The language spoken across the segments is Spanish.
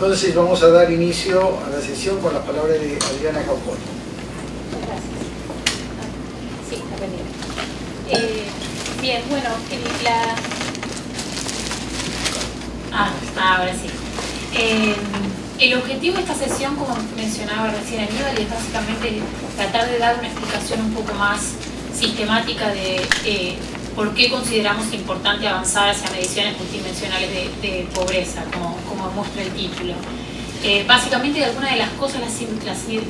Entonces vamos a dar inicio a la sesión con las palabras de Adriana Caupoy. Gracias. Sí, está pendiente. Bien, bueno, ahora sí. El objetivo de esta sesión, como mencionaba recién Aníbal, es básicamente tratar de dar una explicación un poco más sistemática de por qué consideramos importante avanzar hacia mediciones multidimensionales de pobreza, como muestra el título. Básicamente algunas de las cosas las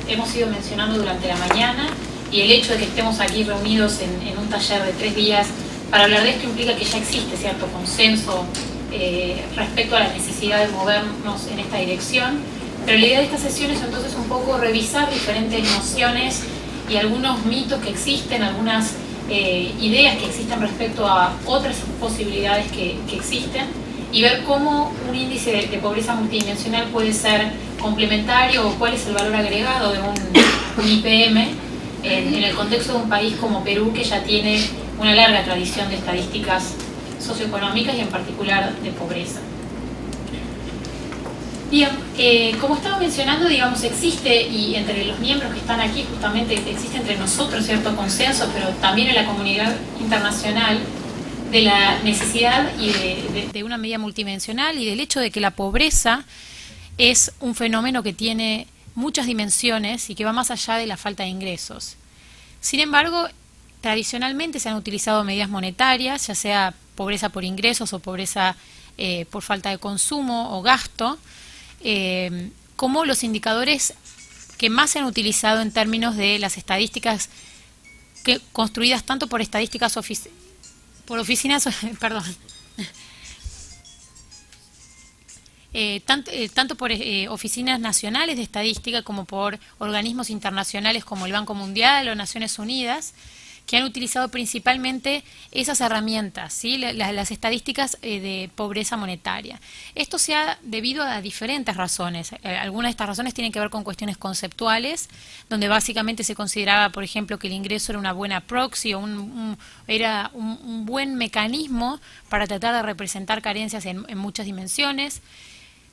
hemos ido mencionando durante la mañana, y el hecho de que estemos aquí reunidos en un taller de 3 días para hablar de esto implica que ya existe cierto consenso respecto a la necesidad de movernos en esta dirección, pero la idea de esta sesión es entonces un poco revisar diferentes nociones y algunos mitos que existen, algunas ideas que existen respecto a otras posibilidades que existen, y ver cómo un índice de pobreza multidimensional puede ser complementario o cuál es el valor agregado de un IPM en el contexto de un país como Perú, que ya tiene una larga tradición de estadísticas socioeconómicas y en particular de pobreza. Bien, como estaba mencionando, digamos, existe, y entre los miembros que están aquí justamente existe entre nosotros cierto consenso, pero también en la comunidad internacional, de la necesidad y de una medida multidimensional, y del hecho de que la pobreza es un fenómeno que tiene muchas dimensiones y que va más allá de la falta de ingresos. Sin embargo, tradicionalmente se han utilizado medidas monetarias, ya sea pobreza por ingresos o pobreza por falta de consumo o gasto, como los indicadores que más se han utilizado en términos de las estadísticas construidas tanto por estadísticas tanto por oficinas nacionales de estadística como por organismos internacionales como el Banco Mundial o Naciones Unidas, que han utilizado principalmente esas herramientas, ¿sí? las estadísticas de pobreza monetaria. Esto se ha debido a diferentes razones. Algunas de estas razones tienen que ver con cuestiones conceptuales, donde básicamente se consideraba, por ejemplo, que el ingreso era una buena proxy o era un buen mecanismo para tratar de representar carencias en muchas dimensiones.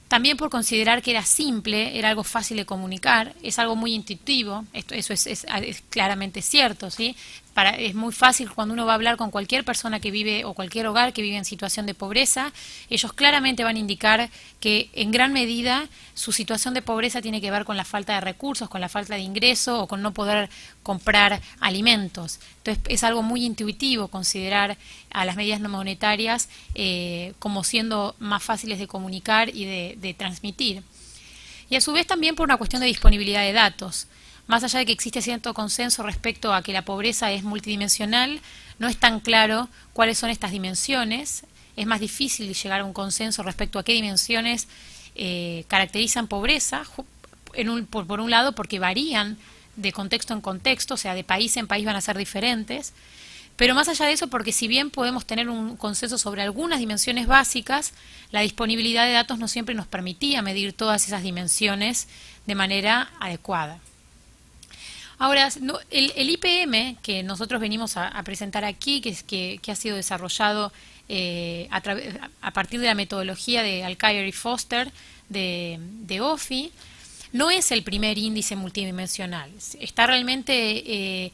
También por considerar que era simple, era algo fácil de comunicar, es algo muy intuitivo, eso es claramente cierto, ¿sí? Es muy fácil cuando uno va a hablar con cualquier persona que vive o cualquier hogar que vive en situación de pobreza, ellos claramente van a indicar que en gran medida su situación de pobreza tiene que ver con la falta de recursos, con la falta de ingreso o con no poder comprar alimentos. Entonces es algo muy intuitivo considerar a las medidas no monetarias como siendo más fáciles de comunicar y de transmitir. Y a su vez también por una cuestión de disponibilidad de datos. Más allá de que existe cierto consenso respecto a que la pobreza es multidimensional, no es tan claro cuáles son estas dimensiones. Es más difícil llegar a un consenso respecto a qué dimensiones caracterizan pobreza, por un lado porque varían de contexto en contexto, o sea, de país en país van a ser diferentes, pero más allá de eso, porque si bien podemos tener un consenso sobre algunas dimensiones básicas, la disponibilidad de datos no siempre nos permitía medir todas esas dimensiones de manera adecuada. Ahora, el IPM que nosotros venimos a presentar aquí, que ha sido desarrollado a partir de la metodología de Alkire y Foster de OFI, no es el primer índice multidimensional. Está realmente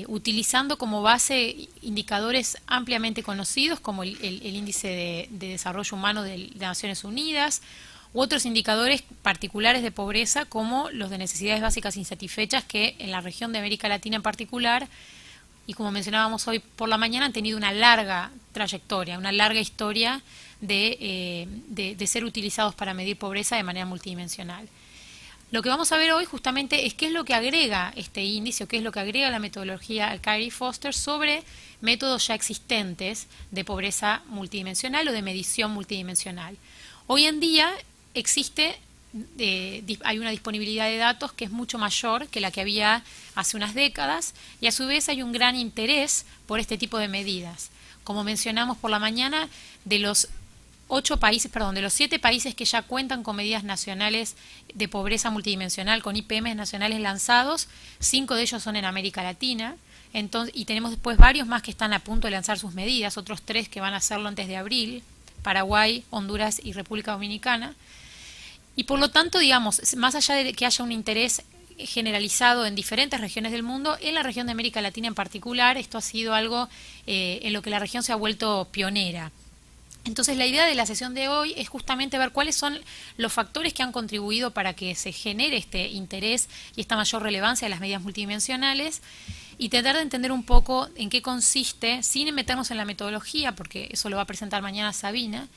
utilizando como base indicadores ampliamente conocidos como el índice de desarrollo humano de Naciones Unidas, u otros indicadores particulares de pobreza como los de necesidades básicas insatisfechas, que en la región de América Latina en particular, y como mencionábamos hoy por la mañana, han tenido una larga trayectoria, una larga historia de ser utilizados para medir pobreza de manera multidimensional. Lo que vamos a ver hoy justamente es qué es lo que agrega este índice o qué es lo que agrega la metodología Alkire y Foster sobre métodos ya existentes de pobreza multidimensional o de medición multidimensional. Hoy en día hay una disponibilidad de datos que es mucho mayor que la que había hace unas décadas, y a su vez hay un gran interés por este tipo de medidas. Como mencionamos por la mañana, de los 7 países que ya cuentan con medidas nacionales de pobreza multidimensional, con IPM nacionales lanzados, 5 de ellos son en América Latina, y tenemos después varios más que están a punto de lanzar sus medidas, otros 3 que van a hacerlo antes de abril, Paraguay, Honduras y República Dominicana. Y por lo tanto, digamos, más allá de que haya un interés generalizado en diferentes regiones del mundo, en la región de América Latina en particular, esto ha sido algo en lo que la región se ha vuelto pionera. Entonces la idea de la sesión de hoy es justamente ver cuáles son los factores que han contribuido para que se genere este interés y esta mayor relevancia de las medidas multidimensionales y tratar de entender un poco en qué consiste, sin meternos en la metodología, porque eso lo va a presentar mañana Sabina,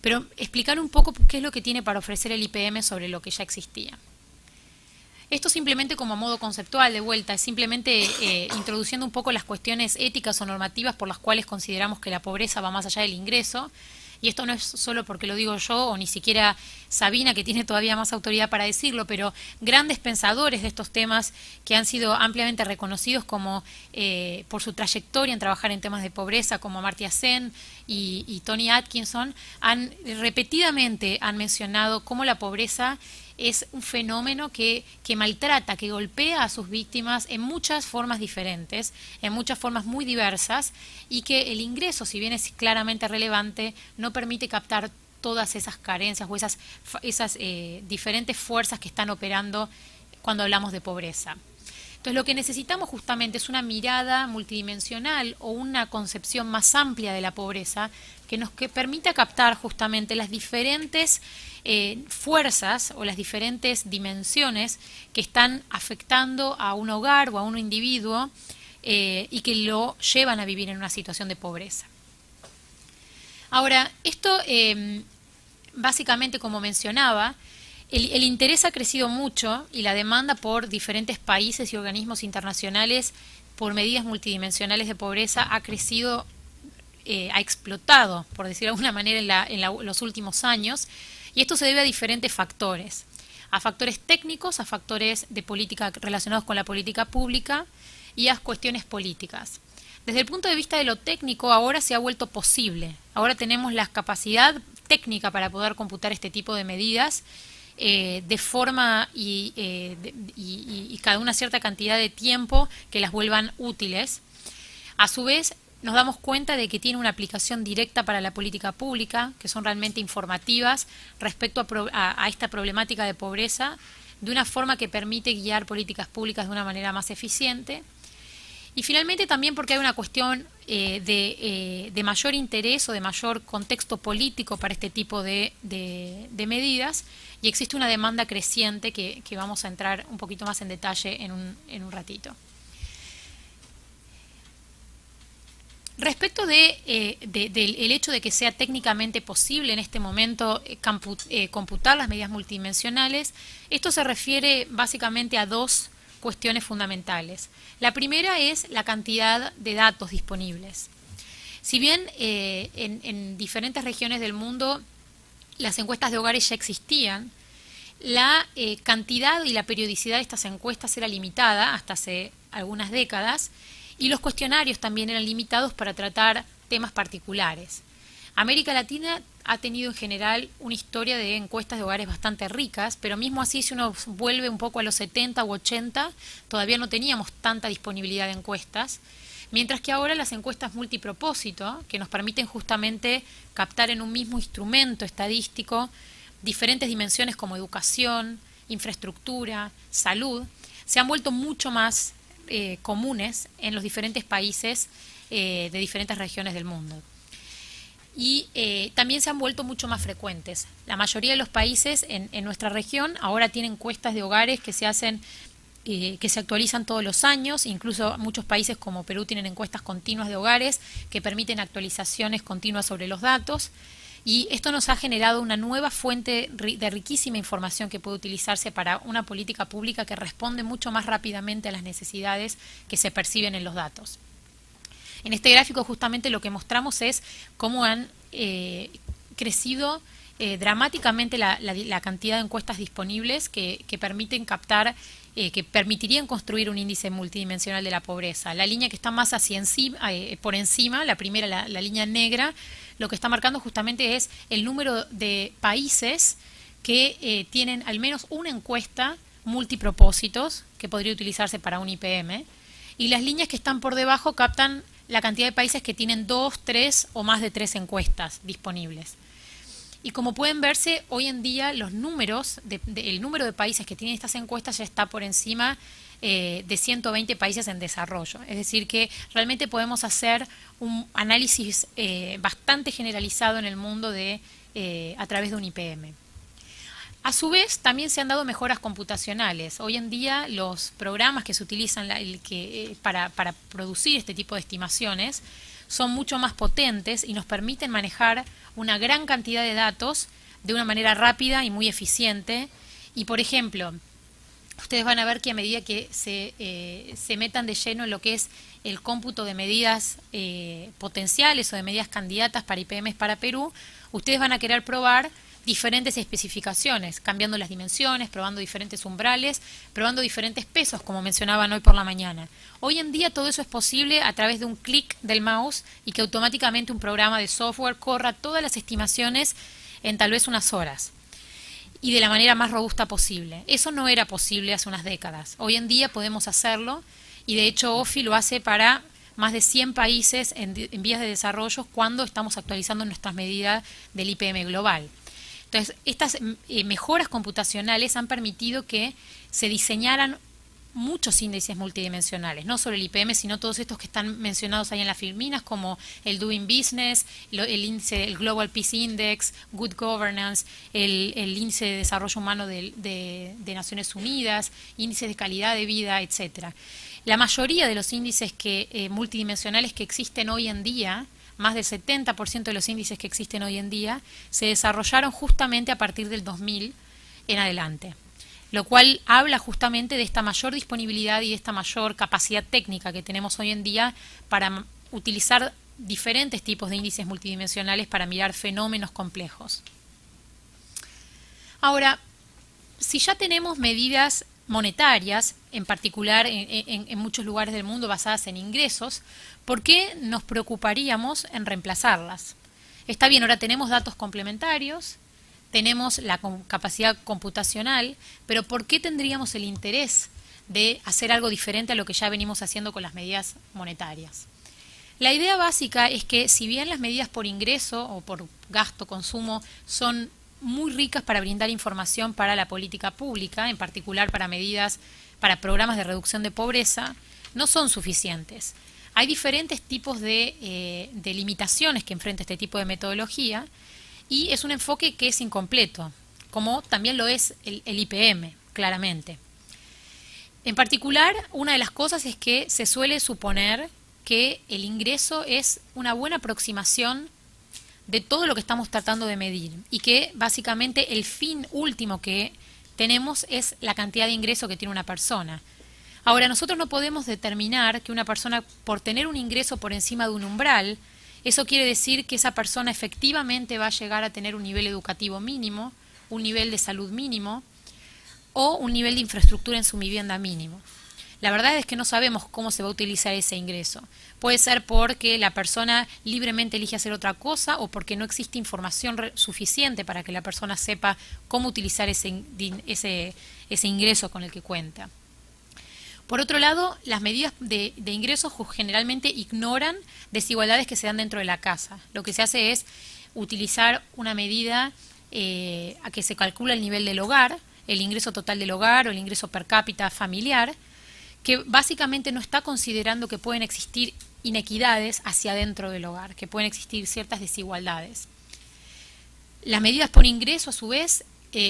pero explicar un poco qué es lo que tiene para ofrecer el IPM sobre lo que ya existía. Esto simplemente como modo conceptual de vuelta, es simplemente introduciendo un poco las cuestiones éticas o normativas por las cuales consideramos que la pobreza va más allá del ingreso. Y esto no es solo porque lo digo yo o ni siquiera Sabina, que tiene todavía más autoridad para decirlo, pero grandes pensadores de estos temas que han sido ampliamente reconocidos como por su trayectoria en trabajar en temas de pobreza, como Amartya Sen y Tony Atkinson, repetidamente han mencionado cómo la pobreza es un fenómeno que maltrata, que golpea a sus víctimas en muchas formas diferentes, en muchas formas muy diversas, y que el ingreso, si bien es claramente relevante, no permite captar todas esas carencias o esas diferentes fuerzas que están operando cuando hablamos de pobreza. Entonces lo que necesitamos justamente es una mirada multidimensional o una concepción más amplia de la pobreza que permita captar justamente las diferentes fuerzas o las diferentes dimensiones que están afectando a un hogar o a un individuo y que lo llevan a vivir en una situación de pobreza. Ahora, esto básicamente, como mencionaba, el interés ha crecido mucho y la demanda por diferentes países y organismos internacionales por medidas multidimensionales de pobreza ha crecido, ha explotado, por decirlo de alguna manera, en los últimos años, y esto se debe a diferentes factores. A factores técnicos, a factores de política relacionados con la política pública y a cuestiones políticas. Desde el punto de vista de lo técnico, ahora se ha vuelto posible. Ahora tenemos la capacidad técnica para poder computar este tipo de medidas de forma y cada una cierta cantidad de tiempo que las vuelvan útiles. A su vez, nos damos cuenta de que tiene una aplicación directa para la política pública, que son realmente informativas respecto a esta problemática de pobreza, de una forma que permite guiar políticas públicas de una manera más eficiente. Y finalmente también porque hay una cuestión de mayor interés o de mayor contexto político para este tipo de medidas, y existe una demanda creciente que vamos a entrar un poquito más en detalle en un ratito. Respecto del hecho de que sea técnicamente posible en este momento computar las medidas multidimensionales, esto se refiere básicamente a dos cuestiones fundamentales. La primera es la cantidad de datos disponibles. Si bien en diferentes regiones del mundo las encuestas de hogares ya existían, la cantidad y la periodicidad de estas encuestas era limitada hasta hace algunas décadas, y los cuestionarios también eran limitados para tratar temas particulares. América Latina ha tenido en general una historia de encuestas de hogares bastante ricas, pero mismo así, si uno vuelve un poco a los 70 u 80, todavía no teníamos tanta disponibilidad de encuestas, mientras que ahora las encuestas multipropósito, que nos permiten justamente captar en un mismo instrumento estadístico diferentes dimensiones como educación, infraestructura, salud, se han vuelto mucho más comunes en los diferentes países de diferentes regiones del mundo. Y también se han vuelto mucho más frecuentes. La mayoría de los países en nuestra región ahora tienen encuestas de hogares que se hacen, que se actualizan todos los años. Incluso muchos países como Perú tienen encuestas continuas de hogares que permiten actualizaciones continuas sobre los datos. Y esto nos ha generado una nueva fuente de riquísima información que puede utilizarse para una política pública que responde mucho más rápidamente a las necesidades que se perciben en los datos. En este gráfico justamente lo que mostramos es cómo han crecido dramáticamente la cantidad de encuestas disponibles que permiten captar, que permitirían construir un índice multidimensional de la pobreza. La línea que está más hacia encima, por encima, la primera, la línea negra, lo que está marcando justamente es el número de países que tienen al menos una encuesta multipropósitos que podría utilizarse para un IPM, y las líneas que están por debajo captan la cantidad de países que tienen 2, 3 o más de 3 encuestas disponibles. Y como pueden verse, hoy en día los números, el número de países que tienen estas encuestas ya está por encima de 120 países en desarrollo. Es decir, que realmente podemos hacer un análisis bastante generalizado en el mundo a través de un IPM. A su vez, también se han dado mejoras computacionales. Hoy en día, los programas que se utilizan para producir este tipo de estimaciones son mucho más potentes y nos permiten manejar una gran cantidad de datos de una manera rápida y muy eficiente. Y, por ejemplo, ustedes van a ver que a medida que se metan de lleno en lo que es el cómputo de medidas potenciales o de medidas candidatas para IPMs para Perú, ustedes van a querer probar diferentes especificaciones, cambiando las dimensiones, probando diferentes umbrales, probando diferentes pesos, como mencionaban hoy por la mañana. Hoy en día todo eso es posible a través de un clic del mouse y que automáticamente un programa de software corra todas las estimaciones en tal vez unas horas y de la manera más robusta posible. Eso no era posible hace unas décadas. Hoy en día podemos hacerlo y de hecho OFI lo hace para más de 100 países en vías de desarrollo cuando estamos actualizando nuestras medidas del IPM global. Entonces, estas mejoras computacionales han permitido que se diseñaran muchos índices multidimensionales, no solo el IPM, sino todos estos que están mencionados ahí en las filminas, como el Doing Business, el índice, el Global Peace Index, Good Governance, el índice de desarrollo humano de Naciones Unidas, índices de calidad de vida, etcétera. La mayoría de los índices multidimensionales que existen hoy en día, más del 70% de los índices que existen hoy en día, se desarrollaron justamente a partir del 2000 en adelante, lo cual habla justamente de esta mayor disponibilidad y de esta mayor capacidad técnica que tenemos hoy en día para utilizar diferentes tipos de índices multidimensionales para mirar fenómenos complejos. Ahora, si ya tenemos medidas monetarias, en particular en muchos lugares del mundo basadas en ingresos, ¿por qué nos preocuparíamos en reemplazarlas? Está bien, ahora tenemos datos complementarios, tenemos la capacidad computacional, pero ¿por qué tendríamos el interés de hacer algo diferente a lo que ya venimos haciendo con las medidas monetarias? La idea básica es que si bien las medidas por ingreso o por gasto, consumo, son muy ricas para brindar información para la política pública, en particular para programas de reducción de pobreza, no son suficientes. Hay diferentes tipos de limitaciones que enfrenta este tipo de metodología y es un enfoque que es incompleto, como también lo es el IPM, claramente. En particular, una de las cosas es que se suele suponer que el ingreso es una buena aproximación de todo lo que estamos tratando de medir y que básicamente el fin último que tenemos es la cantidad de ingreso que tiene una persona. Ahora, nosotros no podemos determinar que una persona, por tener un ingreso por encima de un umbral, eso quiere decir que esa persona efectivamente va a llegar a tener un nivel educativo mínimo, un nivel de salud mínimo o un nivel de infraestructura en su vivienda mínimo. La verdad es que no sabemos cómo se va a utilizar ese ingreso. Puede ser porque la persona libremente elige hacer otra cosa o porque no existe información suficiente para que la persona sepa cómo utilizar ese ingreso con el que cuenta. Por otro lado, las medidas de ingresos generalmente ignoran desigualdades que se dan dentro de la casa. Lo que se hace es utilizar una medida a que se calcula el nivel del hogar, el ingreso total del hogar o el ingreso per cápita familiar, que básicamente no está considerando que pueden existir inequidades hacia adentro del hogar, que pueden existir ciertas desigualdades. Las medidas por ingreso, a su vez,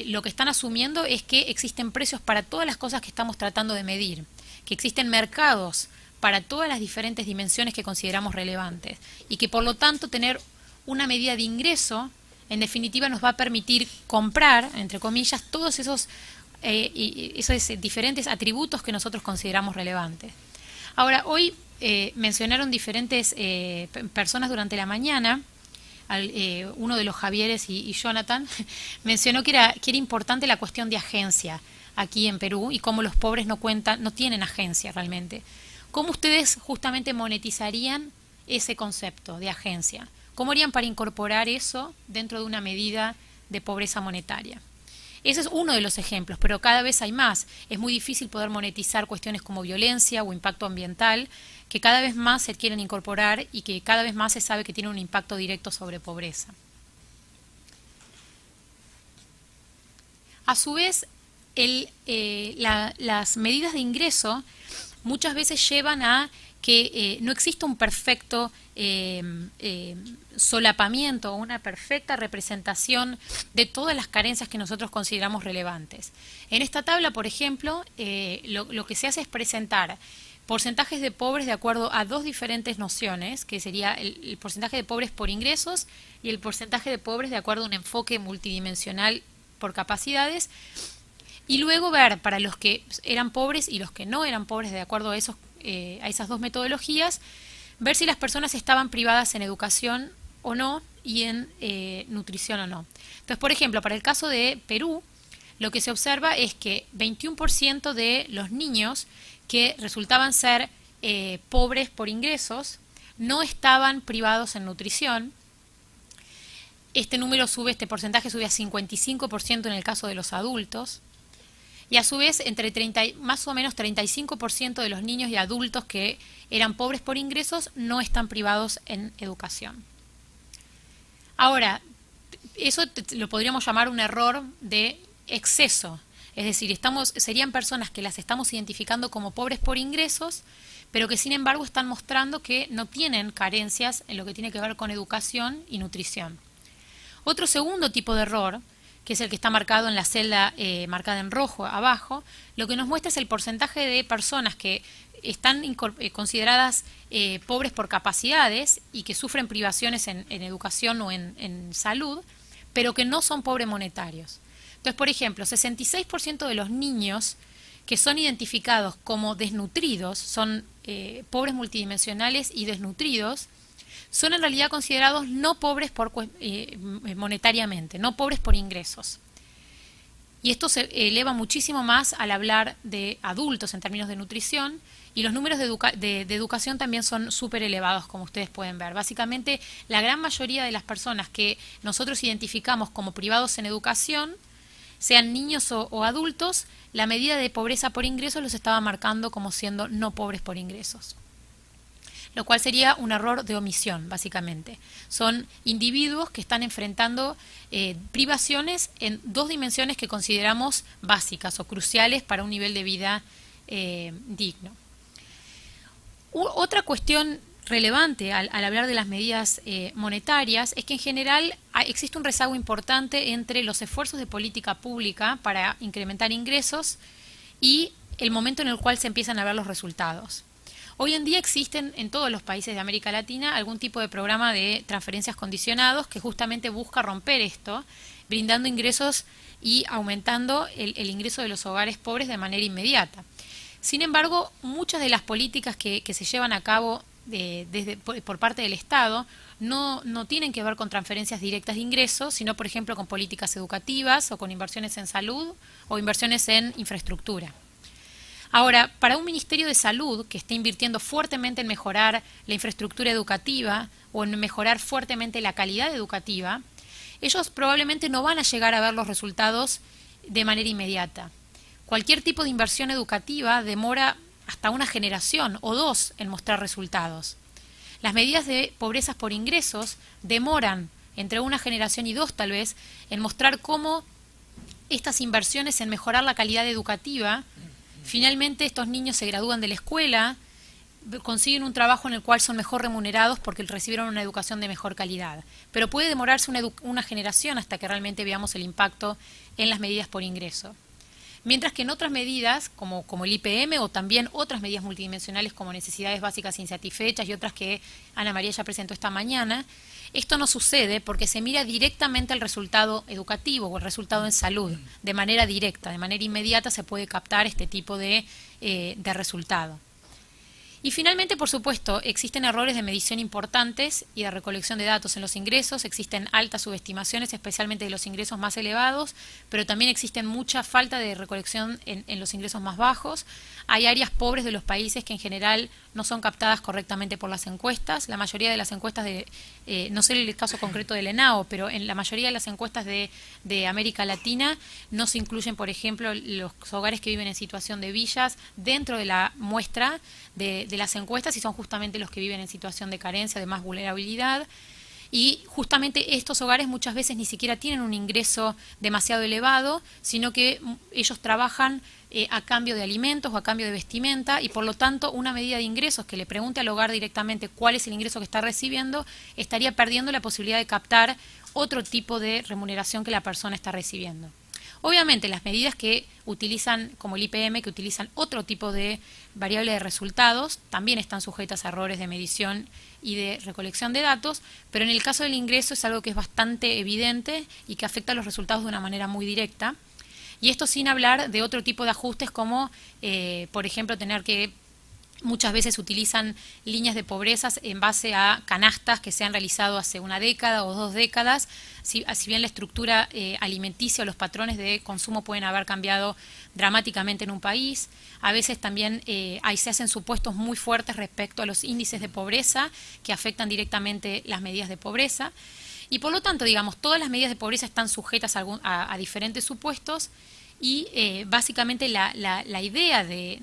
lo que están asumiendo es que existen precios para todas las cosas que estamos tratando de medir, que existen mercados para todas las diferentes dimensiones que consideramos relevantes y que por lo tanto tener una medida de ingreso en definitiva nos va a permitir comprar, entre comillas, todos esos diferentes atributos que nosotros consideramos relevantes. Ahora, hoy mencionaron diferentes personas durante la mañana, uno de los Javieres y Jonathan, mencionó que era importante la cuestión de agencia aquí en Perú y cómo los pobres no tienen agencia realmente. ¿Cómo ustedes justamente monetizarían ese concepto de agencia? ¿Cómo harían para incorporar eso dentro de una medida de pobreza monetaria? Ese es uno de los ejemplos, pero cada vez hay más. Es muy difícil poder monetizar cuestiones como violencia o impacto ambiental, que cada vez más se quieren incorporar y que cada vez más se sabe que tienen un impacto directo sobre pobreza. A su vez, las medidas de ingreso muchas veces llevan a que no exista un perfecto solapamiento o una perfecta representación de todas las carencias que nosotros consideramos relevantes. En esta tabla, por ejemplo, lo que se hace es presentar porcentajes de pobres de acuerdo a dos diferentes nociones, que sería el porcentaje de pobres por ingresos y el porcentaje de pobres de acuerdo a un enfoque multidimensional por capacidades, y luego ver para los que eran pobres y los que no eran pobres de acuerdo a esas dos metodologías, ver si las personas estaban privadas en educación o no y en nutrición o no. Entonces, por ejemplo, para el caso de Perú, lo que se observa es que 21% de los niños que resultaban ser pobres por ingresos no estaban privados en nutrición. Este porcentaje sube a 55% en el caso de los adultos. Y a su vez, más o menos 35% de los niños y adultos que eran pobres por ingresos no están privados en educación. Ahora, eso lo podríamos llamar un error de exceso. Es decir, serían personas que las estamos identificando como pobres por ingresos, pero que sin embargo están mostrando que no tienen carencias en lo que tiene que ver con educación y nutrición. Otro segundo tipo de error, que es el que está marcado en la celda marcada en rojo abajo, lo que nos muestra es el porcentaje de personas que están consideradas pobres por capacidades y que sufren privaciones en educación o en salud, pero que no son pobres monetarios. Entonces, por ejemplo, 66% de los niños que son identificados como desnutridos, son pobres multidimensionales y desnutridos, son en realidad considerados no pobres monetariamente, no pobres por ingresos. Y esto se eleva muchísimo más al hablar de adultos en términos de nutrición, y los números de educación también son súper elevados, como ustedes pueden ver. Básicamente, la gran mayoría de las personas que nosotros identificamos como privados en educación, sean niños o adultos, la medida de pobreza por ingresos los estaba marcando como siendo no pobres por ingresos, lo cual sería un error de omisión, básicamente. Son individuos que están enfrentando privaciones en dos dimensiones que consideramos básicas o cruciales para un nivel de vida digno. Otra cuestión relevante al hablar de las medidas monetarias es que en general existe un rezago importante entre los esfuerzos de política pública para incrementar ingresos y el momento en el cual se empiezan a ver los resultados. Hoy en día existen en todos los países de América Latina algún tipo de programa de transferencias condicionados que justamente busca romper esto, brindando ingresos y aumentando el ingreso de los hogares pobres de manera inmediata. Sin embargo, muchas de las políticas que se llevan a cabo por parte del Estado no tienen que ver con transferencias directas de ingresos, sino por ejemplo con políticas educativas o con inversiones en salud o inversiones en infraestructura. Ahora, para un Ministerio de Salud que esté invirtiendo fuertemente en mejorar la infraestructura educativa o en mejorar fuertemente la calidad educativa, ellos probablemente no van a llegar a ver los resultados de manera inmediata. Cualquier tipo de inversión educativa demora hasta una generación o dos en mostrar resultados. Las medidas de pobrezas por ingresos demoran entre una generación y dos tal vez en mostrar cómo estas inversiones en mejorar la calidad educativa, finalmente estos niños se gradúan de la escuela, consiguen un trabajo en el cual son mejor remunerados porque recibieron una educación de mejor calidad. Pero puede demorarse una generación hasta que realmente veamos el impacto en las medidas por ingreso. Mientras que en otras medidas, como el IPM o también otras medidas multidimensionales como necesidades básicas insatisfechas y otras que Ana María ya presentó esta mañana, esto no sucede porque se mira directamente el resultado educativo o el resultado en salud, de manera directa, de manera inmediata se puede captar este tipo de resultado. Y finalmente, por supuesto, existen errores de medición importantes y de recolección de datos en los ingresos, existen altas subestimaciones, especialmente de los ingresos más elevados, pero también existen mucha falta de recolección en los ingresos más bajos. Hay áreas pobres de los países que en general no son captadas correctamente por las encuestas. La mayoría de las encuestas no sé el caso concreto del ENAO, pero en la mayoría de las encuestas de América Latina no se incluyen, por ejemplo, los hogares que viven en situación de villas dentro de la muestra de las encuestas y son justamente los que viven en situación de carencia, de más vulnerabilidad. y justamente estos hogares muchas veces ni siquiera tienen un ingreso demasiado elevado, sino que ellos trabajan a cambio de alimentos o a cambio de vestimenta, y por lo tanto una medida de ingresos que le pregunte al hogar directamente cuál es el ingreso que está recibiendo, estaría perdiendo la posibilidad de captar otro tipo de remuneración que la persona está recibiendo. Obviamente las medidas que utilizan, como el IPM, que utilizan otro tipo de variable de resultados, también están sujetas a errores de medición y de recolección de datos, pero en el caso del ingreso es algo que es bastante evidente y que afecta a los resultados de una manera muy directa. Y esto sin hablar de otro tipo de ajustes como, por ejemplo, tener que muchas veces utilizan líneas de pobreza en base a canastas que se han realizado hace una década o 2 décadas. Si bien la estructura alimenticia o los patrones de consumo pueden haber cambiado dramáticamente en un país, a veces también ahí se hacen supuestos muy fuertes respecto a los índices de pobreza que afectan directamente las medidas de pobreza. Y por lo tanto, digamos, todas las medidas de pobreza están sujetas a diferentes supuestos. Y básicamente la idea de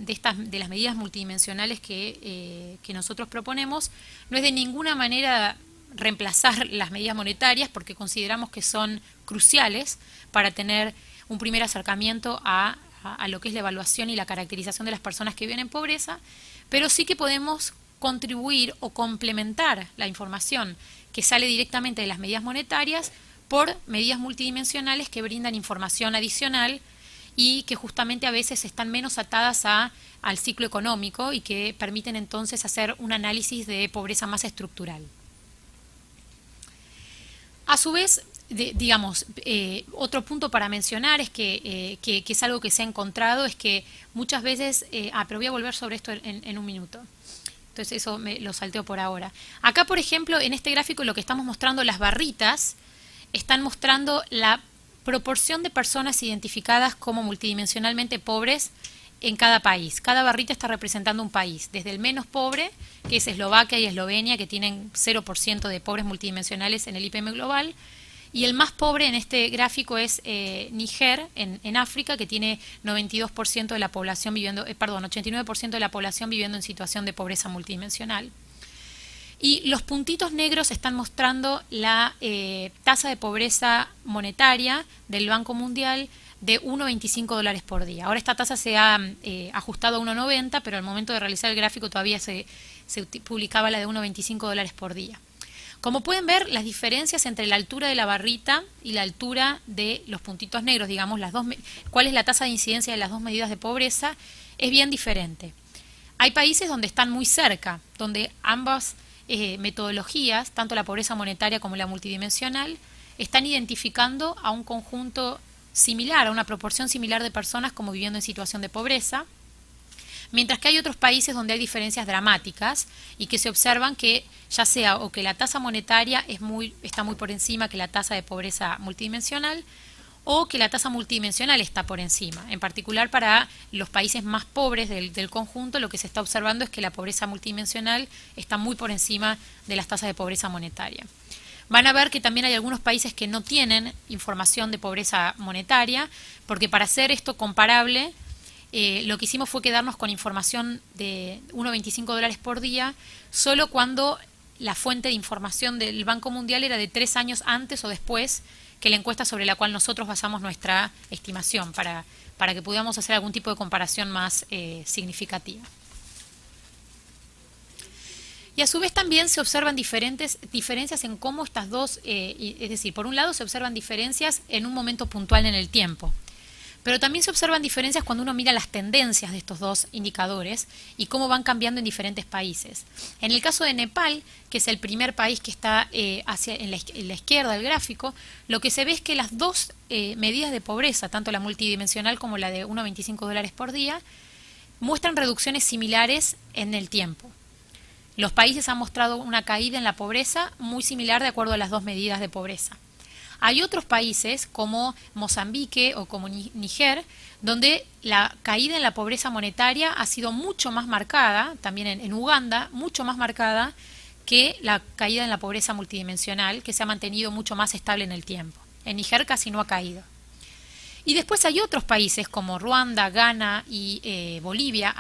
las medidas multidimensionales que nosotros proponemos no es de ninguna manera reemplazar las medidas monetarias, porque consideramos que son cruciales para tener un primer acercamiento a lo que es la evaluación y la caracterización de las personas que viven en pobreza, pero sí que podemos contribuir o complementar la información que sale directamente de las medidas monetarias por medidas multidimensionales que brindan información adicional y que justamente a veces están menos atadas al ciclo económico y que permiten entonces hacer un análisis de pobreza más estructural. A su vez, digamos, otro punto para mencionar es que es algo que se ha encontrado, es que muchas veces, pero voy a volver sobre esto en un minuto. Entonces eso lo salteo por ahora. Acá, por ejemplo, en este gráfico lo que estamos mostrando, las barritas, están mostrando la proporción de personas identificadas como multidimensionalmente pobres en cada país. Cada barrita está representando un país, desde el menos pobre, que es Eslovaquia y Eslovenia, que tienen 0% de pobres multidimensionales en el IPM global, y el más pobre en este gráfico es Níger, en África, que tiene 92% de la población viviendo, 89% de la población viviendo en situación de pobreza multidimensional. Y los puntitos negros están mostrando la tasa de pobreza monetaria del Banco Mundial de $1,25 por día. Ahora esta tasa se ha ajustado a 1,90, pero al momento de realizar el gráfico todavía se publicaba la de $1,25 por día. Como pueden ver, las diferencias entre la altura de la barrita y la altura de los puntitos negros, digamos, cuál es la tasa de incidencia de las dos medidas de pobreza, es bien diferente. Hay países donde están muy cerca, donde ambas metodologías, tanto la pobreza monetaria como la multidimensional, están identificando a un conjunto similar, a una proporción similar de personas como viviendo en situación de pobreza, mientras que hay otros países donde hay diferencias dramáticas y que se observan que ya sea o que la tasa monetaria está muy por encima que la tasa de pobreza multidimensional, o que la tasa multidimensional está por encima. En particular, para los países más pobres del conjunto, lo que se está observando es que la pobreza multidimensional está muy por encima de las tasas de pobreza monetaria. Van a ver que también hay algunos países que no tienen información de pobreza monetaria, porque para hacer esto comparable, lo que hicimos fue quedarnos con información de $1,25 por día, solo cuando la fuente de información del Banco Mundial era de 3 años antes o después que la encuesta sobre la cual nosotros basamos nuestra estimación, para que podamos hacer algún tipo de comparación más significativa. Y a su vez también se observan diferencias en cómo estas dos, es decir, por un lado se observan diferencias en un momento puntual en el tiempo, pero también se observan diferencias cuando uno mira las tendencias de estos dos indicadores y cómo van cambiando en diferentes países. En el caso de Nepal, que es el primer país que está en la izquierda del gráfico, lo que se ve es que las dos medidas de pobreza, tanto la multidimensional como la de $1,25 por día, muestran reducciones similares en el tiempo. Los países han mostrado una caída en la pobreza muy similar de acuerdo a las dos medidas de pobreza. Hay otros países como Mozambique o como Níger, donde la caída en la pobreza monetaria ha sido mucho más marcada, también en Uganda, mucho más marcada que la caída en la pobreza multidimensional, que se ha mantenido mucho más estable en el tiempo. En Níger casi no ha caído. Y después hay otros países como Ruanda, Ghana y Bolivia,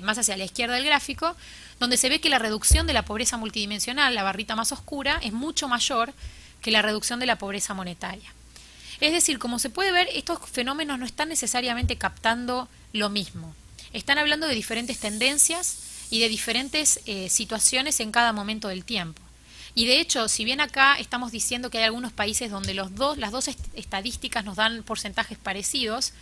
más hacia la izquierda del gráfico, donde se ve que la reducción de la pobreza multidimensional, la barrita más oscura, es mucho mayor que la reducción de la pobreza monetaria. Es decir, como se puede ver, estos fenómenos no están necesariamente captando lo mismo. Están hablando de diferentes tendencias y de diferentes situaciones en cada momento del tiempo. Y de hecho, si bien acá estamos diciendo que hay algunos países donde las dos estadísticas nos dan porcentajes parecidos,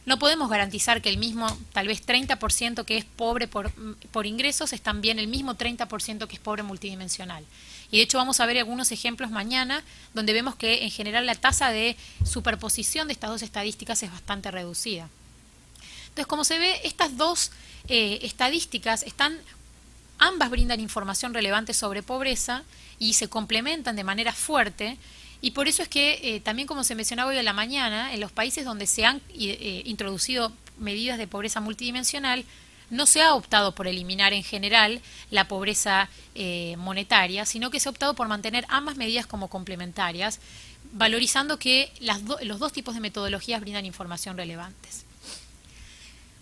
no podemos garantizar que el mismo, tal vez 30% que es pobre por ingresos, es también el mismo 30% que es pobre multidimensional. Y de hecho vamos a ver algunos ejemplos mañana donde vemos que en general la tasa de superposición de estas dos estadísticas es bastante reducida. Entonces, como se ve, estas dos estadísticas ambas brindan información relevante sobre pobreza y se complementan de manera fuerte, y por eso es que también, como se mencionaba hoy a la mañana, en los países donde se han introducido medidas de pobreza multidimensional, no se ha optado por eliminar en general la pobreza monetaria, sino que se ha optado por mantener ambas medidas como complementarias, valorizando que los dos tipos de metodologías brindan información relevantes.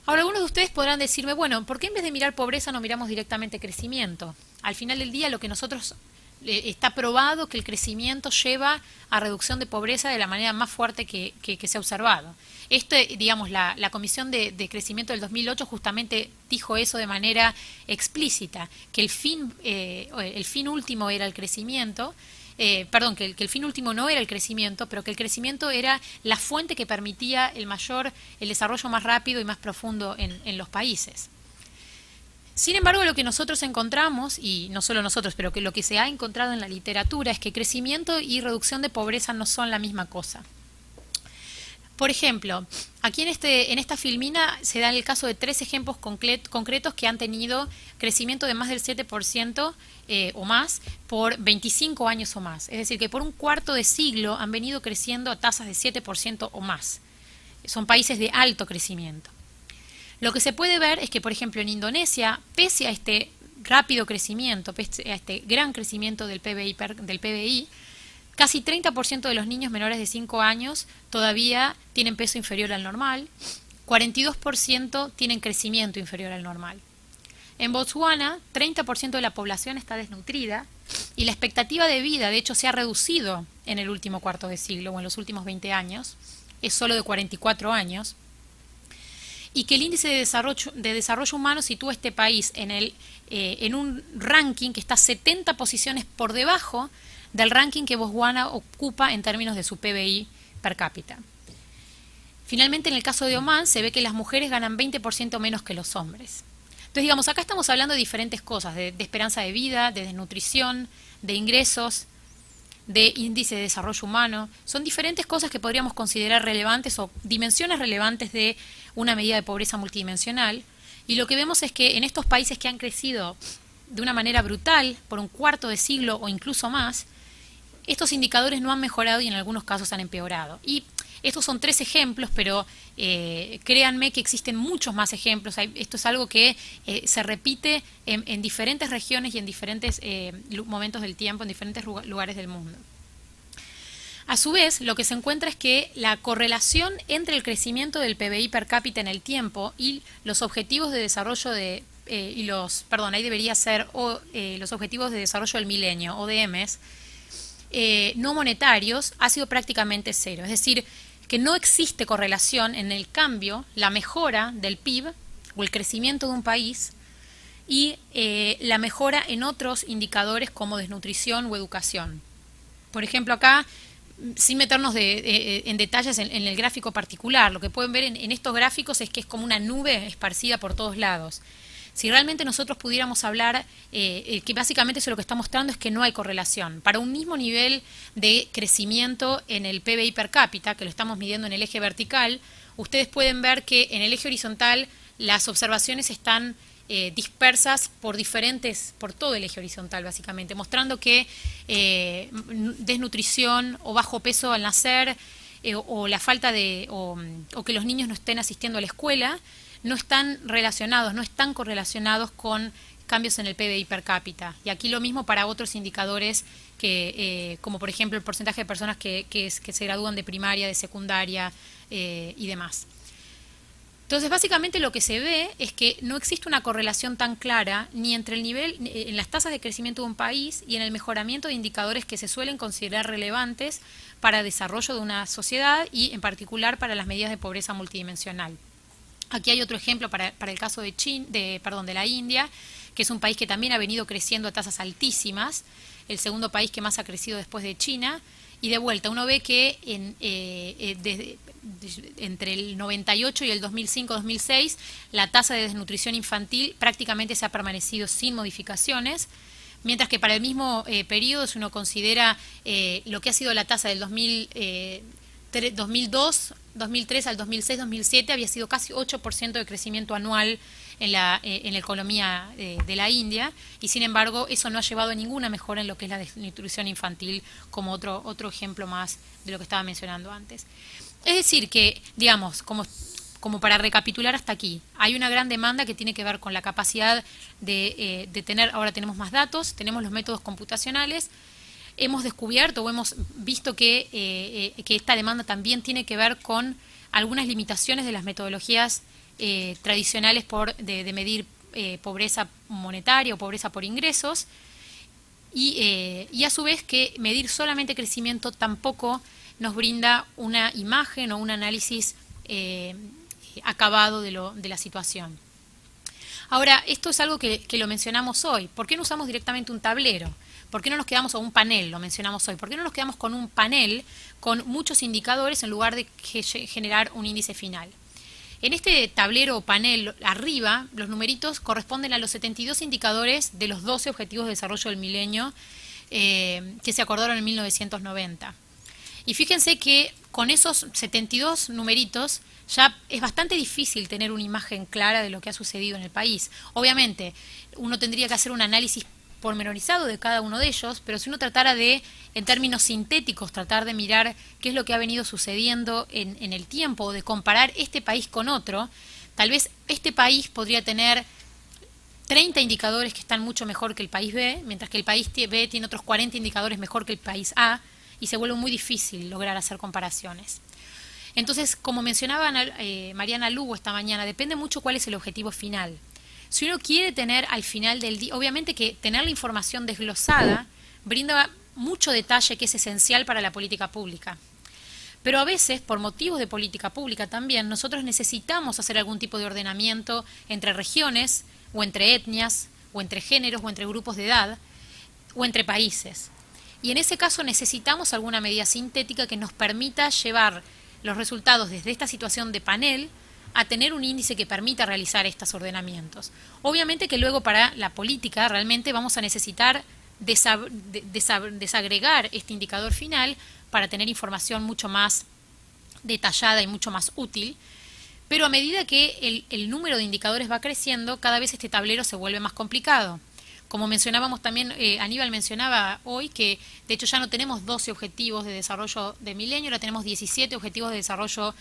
Ahora, algunos de ustedes podrán decirme, bueno, ¿por qué en vez de mirar pobreza no miramos directamente crecimiento? Al final del día, lo que nosotros está probado que el crecimiento lleva a reducción de pobreza de la manera más fuerte que se ha observado. Digamos, la Comisión de Crecimiento del 2008 justamente dijo eso de manera explícita, que el fin último era el crecimiento. Que el fin último no era el crecimiento, pero que el crecimiento era la fuente que permitía el desarrollo más rápido y más profundo en los países. Sin embargo, lo que nosotros encontramos, y no solo nosotros, pero que lo que se ha encontrado en la literatura, es que crecimiento y reducción de pobreza no son la misma cosa. Por ejemplo, aquí en esta filmina se da el caso de 3 ejemplos concretos que han tenido crecimiento de más del 7% o más por 25 años o más. Es decir, que por un cuarto de siglo han venido creciendo a tasas de 7% o más. Son países de alto crecimiento. Lo que se puede ver es que, por ejemplo, en Indonesia, pese a este rápido crecimiento, pese a este gran crecimiento del PBI, casi 30% de los niños menores de 5 años todavía tienen peso inferior al normal, 42% tienen crecimiento inferior al normal. En Botswana, 30% de la población está desnutrida y la expectativa de vida, de hecho, se ha reducido en el último cuarto de siglo o en los últimos 20 años, es solo de 44 años, y que el índice de desarrollo humano sitúa a este país en un ranking que está 70 posiciones por debajo del ranking que Botswana ocupa en términos de su PBI per cápita. Finalmente, en el caso de Omán, se ve que las mujeres ganan 20% menos que los hombres. Entonces, digamos, acá estamos hablando de diferentes cosas, de esperanza de vida, de desnutrición, de ingresos, de índice de desarrollo humano. Son diferentes cosas que podríamos considerar relevantes o dimensiones relevantes de una medida de pobreza multidimensional. Y lo que vemos es que en estos países que han crecido de una manera brutal por un cuarto de siglo o incluso más, estos indicadores no han mejorado y en algunos casos han empeorado. Y estos son 3 ejemplos, pero créanme que existen muchos más ejemplos. Esto es algo que se repite en diferentes regiones y en diferentes momentos del tiempo, en diferentes lugares del mundo. A su vez, lo que se encuentra es que la correlación entre el crecimiento del PBI per cápita en el tiempo y los objetivos de desarrollo los objetivos de desarrollo del milenio, ODMs, no monetarios, ha sido prácticamente cero. Es decir, que no existe correlación en el cambio, la mejora del PIB o el crecimiento de un país y la mejora en otros indicadores como desnutrición o educación. Por ejemplo, acá, sin meternos en detalles en el gráfico particular, lo que pueden ver en estos gráficos es que es como una nube esparcida por todos lados. Si realmente nosotros pudiéramos hablar, que básicamente eso lo que está mostrando es que no hay correlación. Para un mismo nivel de crecimiento en el PBI per cápita, que lo estamos midiendo en el eje vertical, ustedes pueden ver que en el eje horizontal las observaciones están dispersas por todo el eje horizontal básicamente, mostrando que desnutrición o bajo peso al nacer o la falta o que los niños no estén asistiendo a la escuela no están correlacionados con cambios en el PBI per cápita. Y aquí lo mismo para otros indicadores como por ejemplo el porcentaje de personas que se gradúan de primaria, de secundaria y demás. Entonces, básicamente lo que se ve es que no existe una correlación tan clara ni entre el nivel, en las tasas de crecimiento de un país y en el mejoramiento de indicadores que se suelen considerar relevantes para el desarrollo de una sociedad y en particular para las medidas de pobreza multidimensional. Aquí hay otro ejemplo para el caso de la India, que es un país que también ha venido creciendo a tasas altísimas, el segundo país que más ha crecido después de China. Y de vuelta, uno ve que entre el 98 y el 2005-2006 la tasa de desnutrición infantil prácticamente se ha permanecido sin modificaciones, mientras que para el mismo periodo, si uno considera lo que ha sido la tasa del 2002, 2003 al 2006, 2007, había sido casi 8% de crecimiento anual en la economía de la India, y sin embargo eso no ha llevado a ninguna mejora en lo que es la desnutrición infantil, como otro ejemplo más de lo que estaba mencionando antes. Es decir que, digamos, como para recapitular hasta aquí, hay una gran demanda que tiene que ver con la capacidad de tener, ahora tenemos más datos, tenemos los métodos computacionales, hemos descubierto o hemos visto que esta demanda también tiene que ver con algunas limitaciones de las metodologías tradicionales de medir pobreza monetaria o pobreza por ingresos, y a su vez que medir solamente crecimiento tampoco nos brinda una imagen o un análisis acabado de la situación. Ahora, esto es algo que lo mencionamos hoy. ¿Por qué no usamos directamente un tablero? ¿Por qué no nos quedamos con un panel? Lo mencionamos hoy. ¿Por qué no nos quedamos con un panel con muchos indicadores en lugar de generar un índice final? En este tablero o panel arriba, los numeritos corresponden a los 72 indicadores de los 12 Objetivos de Desarrollo del Milenio que se acordaron en 1990. Y fíjense que con esos 72 numeritos ya es bastante difícil tener una imagen clara de lo que ha sucedido en el país. Obviamente, uno tendría que hacer un análisis pormenorizado de cada uno de ellos, pero si uno tratara de, en términos sintéticos, tratar de mirar qué es lo que ha venido sucediendo en el tiempo, o de comparar este país con otro, tal vez este país podría tener 30 indicadores que están mucho mejor que el país B, mientras que el país B tiene otros 40 indicadores mejor que el país A, y se vuelve muy difícil lograr hacer comparaciones. Entonces, como mencionaba Mariana Lugo esta mañana, depende mucho cuál es el objetivo final. Si uno quiere tener al final del día, obviamente que tener la información desglosada brinda mucho detalle que es esencial para la política pública. Pero a veces, por motivos de política pública también, nosotros necesitamos hacer algún tipo de ordenamiento entre regiones, o entre etnias, o entre géneros, o entre grupos de edad, o entre países. Y en ese caso necesitamos alguna medida sintética que nos permita llevar los resultados desde esta situación de panel a tener un índice que permita realizar estos ordenamientos. Obviamente que luego para la política realmente vamos a necesitar desagregar este indicador final para tener información mucho más detallada y mucho más útil, pero a medida que el número de indicadores va creciendo, cada vez este tablero se vuelve más complicado. Como mencionábamos también, Aníbal mencionaba hoy que de hecho ya no tenemos 12 objetivos de desarrollo de milenio, ahora tenemos 17 objetivos de desarrollo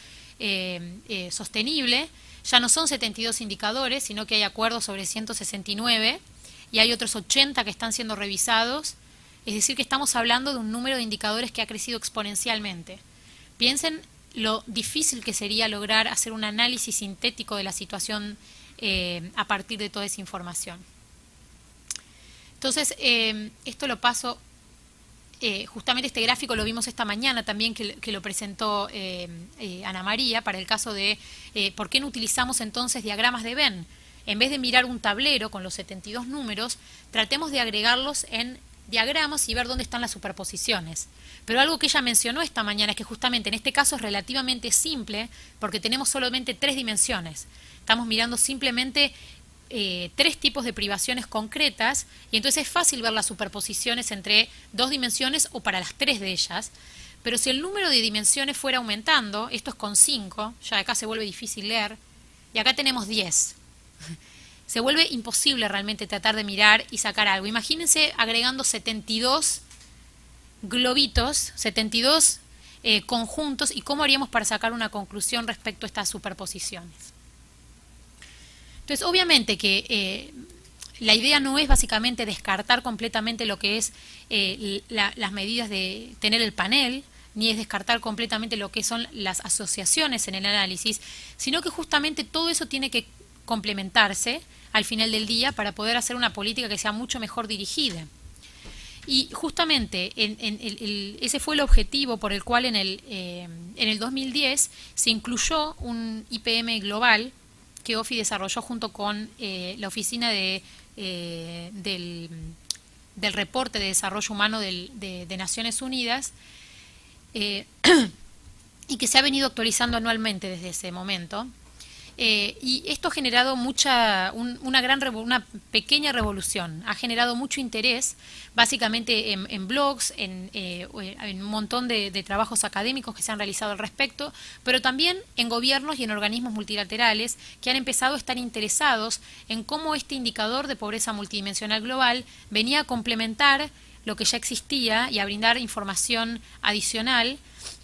sostenible, ya no son 72 indicadores, sino que hay acuerdos sobre 169 y hay otros 80 que están siendo revisados, es decir que estamos hablando de un número de indicadores que ha crecido exponencialmente. Piensen lo difícil que sería lograr hacer un análisis sintético de la situación a partir de toda esa información. Entonces, esto lo paso, justamente este gráfico lo vimos esta mañana también que lo presentó Ana María para el caso de por qué no utilizamos entonces diagramas de Venn. En vez de mirar un tablero con los 72 números, tratemos de agregarlos en diagramas y ver dónde están las superposiciones. Pero algo que ella mencionó esta mañana es que justamente en este caso es relativamente simple porque tenemos solamente 3 dimensiones. Estamos mirando simplemente 3 tipos de privaciones concretas y entonces es fácil ver las superposiciones entre 2 dimensiones o para las 3 de ellas, pero si el número de dimensiones fuera aumentando, esto es con 5, ya acá se vuelve difícil leer, y acá tenemos 10. Se vuelve imposible realmente tratar de mirar y sacar algo. Imagínense agregando 72 globitos, 72 conjuntos, y cómo haríamos para sacar una conclusión respecto a estas superposiciones. Entonces, obviamente que la idea no es básicamente descartar completamente lo que es las medidas de tener el panel, ni es descartar completamente lo que son las asociaciones en el análisis, sino que justamente todo eso tiene que complementarse al final del día para poder hacer una política que sea mucho mejor dirigida. Y justamente ese fue el objetivo por el cual en el 2010 se incluyó un IPM global que OFI desarrolló junto con la oficina del reporte de desarrollo humano de Naciones Unidas, y que se ha venido actualizando anualmente desde ese momento. Y esto ha generado una pequeña revolución, ha generado mucho interés, básicamente en blogs, en un montón de trabajos académicos que se han realizado al respecto, pero también en gobiernos y en organismos multilaterales que han empezado a estar interesados en cómo este indicador de pobreza multidimensional global venía a complementar lo que ya existía y a brindar información adicional,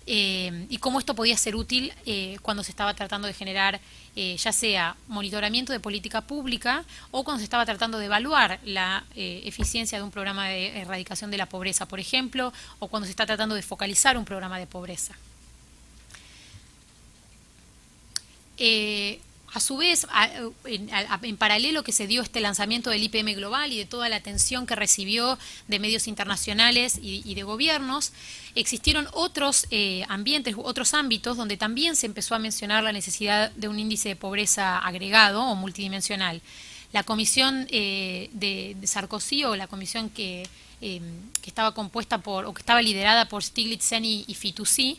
y cómo esto podía ser útil cuando se estaba tratando de generar ya sea monitoramiento de política pública o cuando se estaba tratando de evaluar la eficiencia de un programa de erradicación de la pobreza, por ejemplo, o cuando se está tratando de focalizar un programa de pobreza. A su vez, en paralelo que se dio este lanzamiento del IPM Global y de toda la atención que recibió de medios internacionales y de gobiernos, existieron otros ambientes, otros ámbitos donde también se empezó a mencionar la necesidad de un índice de pobreza agregado o multidimensional. La comisión de Sarkozy, o la comisión que estaba compuesta o que estaba liderada por Stiglitz, Sen y Fitoussi,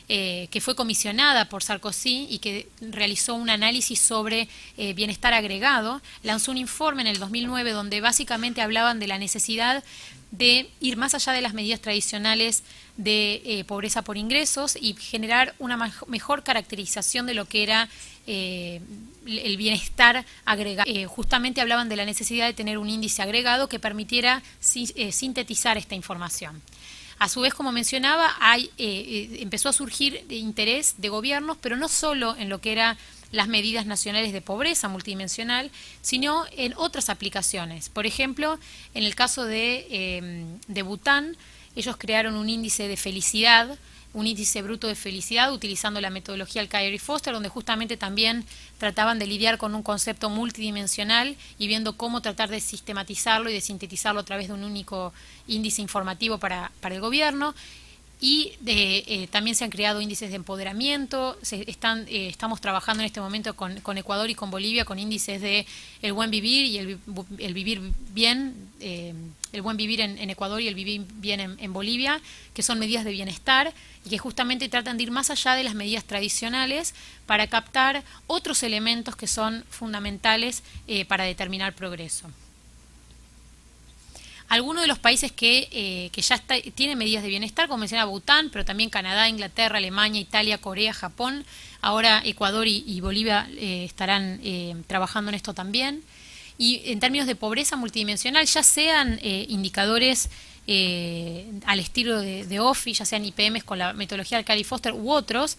que fue comisionada por Sarkozy y que realizó un análisis sobre bienestar agregado, lanzó un informe en el 2009 donde básicamente hablaban de la necesidad de ir más allá de las medidas tradicionales de pobreza por ingresos y generar una mejor caracterización de lo que era el bienestar agregado. Justamente hablaban de la necesidad de tener un índice agregado que permitiera sintetizar esta información. A su vez, como mencionaba, empezó a surgir interés de gobiernos, pero no solo en lo que eran las medidas nacionales de pobreza multidimensional, sino en otras aplicaciones. Por ejemplo, en el caso de Bután, ellos crearon un índice de felicidad, un índice bruto de felicidad utilizando la metodología Alcaer y Foster, donde justamente también trataban de lidiar con un concepto multidimensional y viendo cómo tratar de sistematizarlo y de sintetizarlo a través de un único índice informativo para el gobierno. Y también se han creado índices de empoderamiento, estamos trabajando en este momento con Ecuador y con Bolivia con índices de el buen vivir y el vivir bien, el buen vivir en Ecuador y el vivir bien en Bolivia, que son medidas de bienestar y que justamente tratan de ir más allá de las medidas tradicionales para captar otros elementos que son fundamentales para determinar progreso. Algunos de los países que ya tienen medidas de bienestar, como mencionaba Bután, pero también Canadá, Inglaterra, Alemania, Italia, Corea, Japón. Ahora Ecuador y Bolivia estarán trabajando en esto también. Y en términos de pobreza multidimensional, ya sean indicadores al estilo de OFI, ya sean IPMs con la metodología de Alcaer y Foster u otros,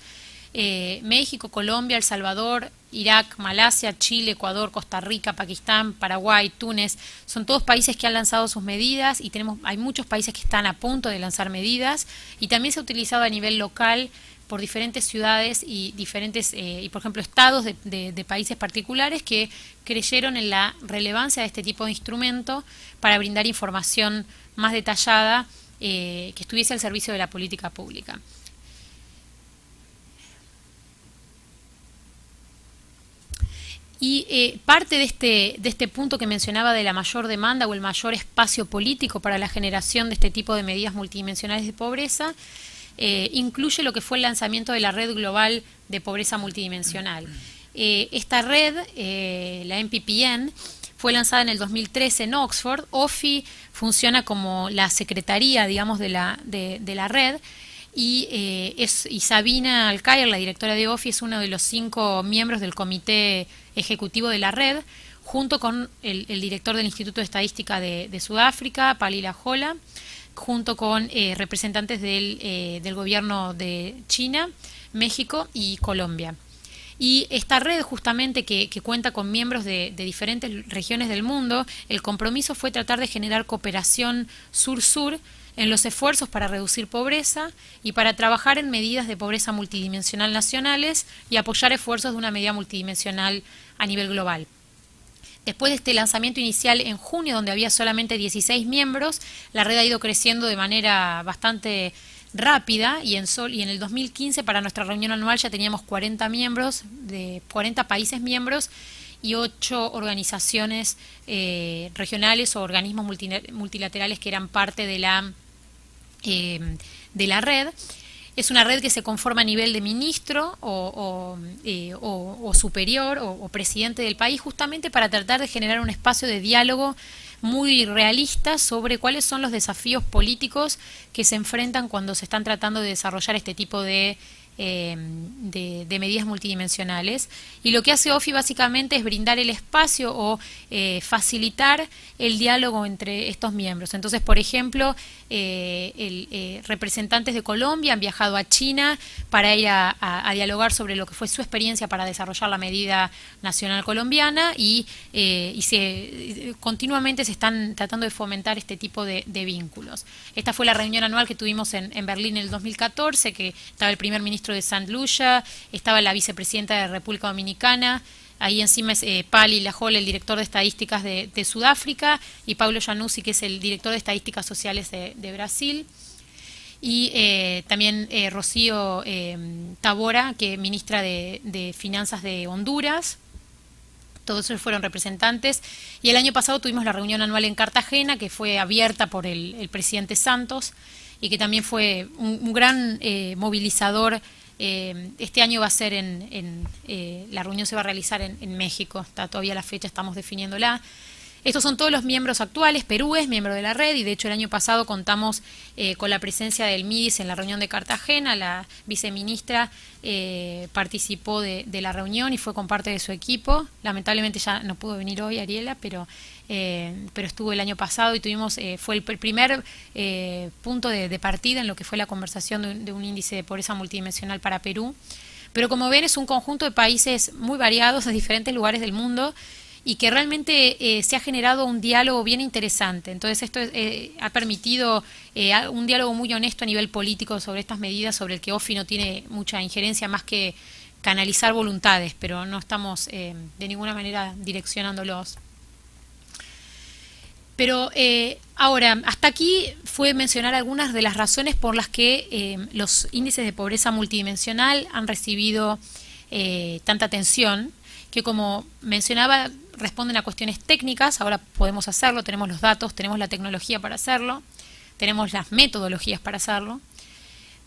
México, Colombia, El Salvador, Irak, Malasia, Chile, Ecuador, Costa Rica, Pakistán, Paraguay, Túnez, son todos países que han lanzado sus medidas y hay muchos países que están a punto de lanzar medidas y también se ha utilizado a nivel local por diferentes ciudades y diferentes, y por ejemplo estados de países particulares que creyeron en la relevancia de este tipo de instrumento para brindar información más detallada que estuviese al servicio de la política pública. Y parte de este punto que mencionaba de la mayor demanda o el mayor espacio político para la generación de este tipo de medidas multidimensionales de pobreza incluye lo que fue el lanzamiento de la Red Global de Pobreza Multidimensional. Esta red, la MPPN, fue lanzada en el 2013 en Oxford. OFI funciona como la secretaría, digamos, de la red. Y Sabina Alcaer, la directora de OFI, es uno de los 5 miembros del comité ejecutivo de la red, junto con el director del Instituto de Estadística de Sudáfrica, Palila Jola, junto con representantes del gobierno de China, México y Colombia. Y esta red justamente que cuenta con miembros de diferentes regiones del mundo, el compromiso fue tratar de generar cooperación sur-sur en los esfuerzos para reducir pobreza y para trabajar en medidas de pobreza multidimensional nacionales y apoyar esfuerzos de una medida multidimensional a nivel global. Después de este lanzamiento inicial en junio, donde había solamente 16 miembros, la red ha ido creciendo de manera bastante rápida y en el 2015 para nuestra reunión anual ya teníamos 40 miembros, de 40 países miembros y 8 organizaciones regionales o organismos multilaterales que eran parte de la red. Es una red que se conforma a nivel de ministro o superior o presidente del país, justamente para tratar de generar un espacio de diálogo muy realista sobre cuáles son los desafíos políticos que se enfrentan cuando se están tratando de desarrollar este tipo de medidas multidimensionales. Y lo que hace OFI básicamente es brindar el espacio o facilitar el diálogo entre estos miembros. Entonces, por ejemplo, representantes de Colombia han viajado a China para ir a dialogar sobre lo que fue su experiencia para desarrollar la medida nacional colombiana y continuamente se están tratando de fomentar este tipo de vínculos. Esta fue la reunión anual que tuvimos en Berlín en el 2014, que estaba el primer ministro de St. Lucia, estaba la vicepresidenta de República Dominicana, ahí encima es Pali Lajol, el director de estadísticas de Sudáfrica, y Paulo Januzzi, que es el director de estadísticas sociales de Brasil, y también Rocío Tabora, que ministra de Finanzas de Honduras. Todos ellos fueron representantes. Y el año pasado tuvimos la reunión anual en Cartagena, que fue abierta por el presidente Santos, y que también fue un gran movilizador. Este año va a ser la reunión se va a realizar en México, está todavía la fecha, estamos definiéndola. Estos son todos los miembros actuales. Perú es miembro de la red y de hecho el año pasado contamos con la presencia del MIDIS en la reunión de Cartagena. La viceministra participó de la reunión y fue con parte de su equipo. Lamentablemente ya no pudo venir hoy Ariela, pero estuvo el año pasado y fue el primer punto de partida en lo que fue la conversación de un índice de pobreza multidimensional para Perú. Pero como ven, es un conjunto de países muy variados de diferentes lugares del mundo y que realmente se ha generado un diálogo bien interesante. Entonces esto ha permitido un diálogo muy honesto a nivel político sobre estas medidas, sobre el que OFI no tiene mucha injerencia más que canalizar voluntades, pero no estamos de ninguna manera direccionándolos. Pero ahora, hasta aquí fue mencionar algunas de las razones por las que los índices de pobreza multidimensional han recibido tanta atención, que como mencionaba responden a cuestiones técnicas. Ahora podemos hacerlo, tenemos los datos, tenemos la tecnología para hacerlo, tenemos las metodologías para hacerlo.